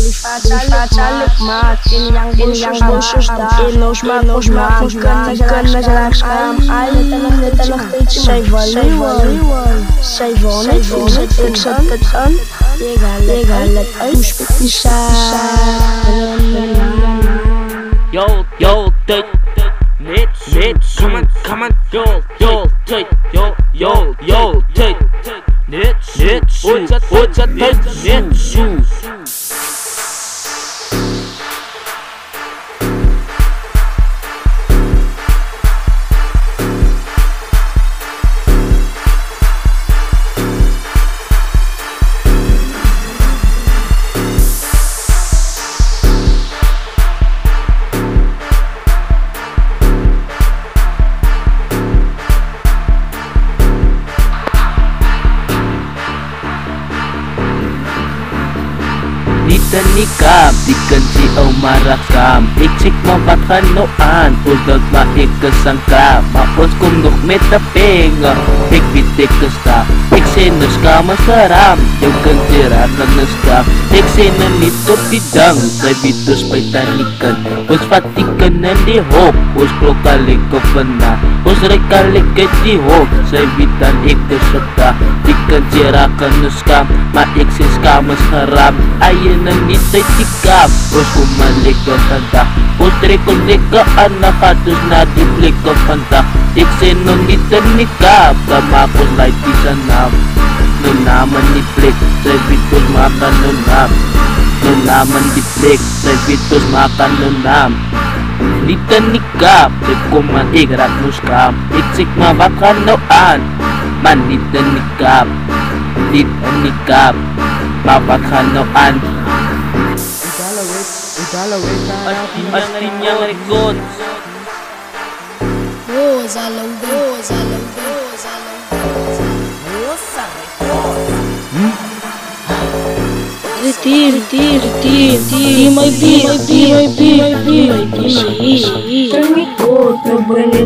Liefazalik maakt in yang bosjes daar. In ons maak kunnen ze laag schaam. Alle te nog iets. Zij wonen. Ik zet het aan. Je gaat het uit. Yo, tijd. Net, come on, yo, tijd. Yo, tijd. Net, ooit tijd, net, Niet en nikab, die kan si o marakam. Ik zik me wat ganoan, dat ma ik kesangka. Maar ons kom nog met de pengen, ik weet ik sta. Ik zie een skama seram, jou kan tirakan een skam. Ik zie een niet op die dang, zij weet dus bij tanikan. Ons fatikan en die hoop, ons klokalik op na. Ons rekalik at die hoop, zij weet dan ik kesakta. Ik kan tirakan een skam, maar ik zie skama seram. Ayun na niet ay tikap, os kumalik ka tanda. Os rekondek ka anak atus na diplik ka panta. Ik sino niet en nikap, kamakos like di sanam. No naman ni flik, sa vitos makan no nam. No naman di flik, sa vitos makan no nam. Niet en nikap, ik kuman igrat muskam. Ik sik mabakan no an, man niet en nikap. Niet en nikap, mabakan no an. Pastinyang record. Termikot na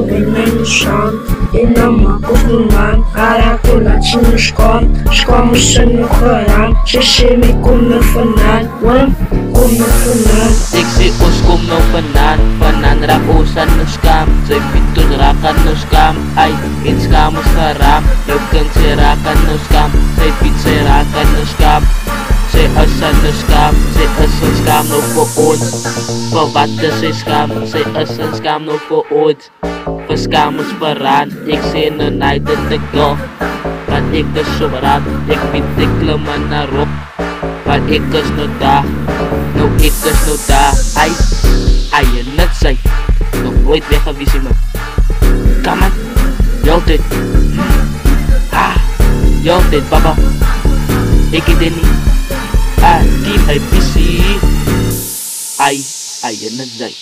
ganyan siyang inamapos naman. Karakulat sinuskot, skomo sa nukaran. Sisimi kong nafanan, kung nafanan. Diksi uskom no panan rausan no skam. Say pitus rakan no skam, ay in skam saram. Yogan sirakan no skam, say pit sirakan no skam. Say asan no skam, say asan skam no pood. Pabata say skam, say asan skam no pood. Paskamus paran, ik sin no night at the go. Pat ik de sobrat, ik pitik laman na rok. Pat ikas no da, no ikas no da. Ay, ayun na say. No wait, beka visi mo. Come on, yo dit. Yo dit, papa. Iki deni. Di ay busy. Ay, ayun na say.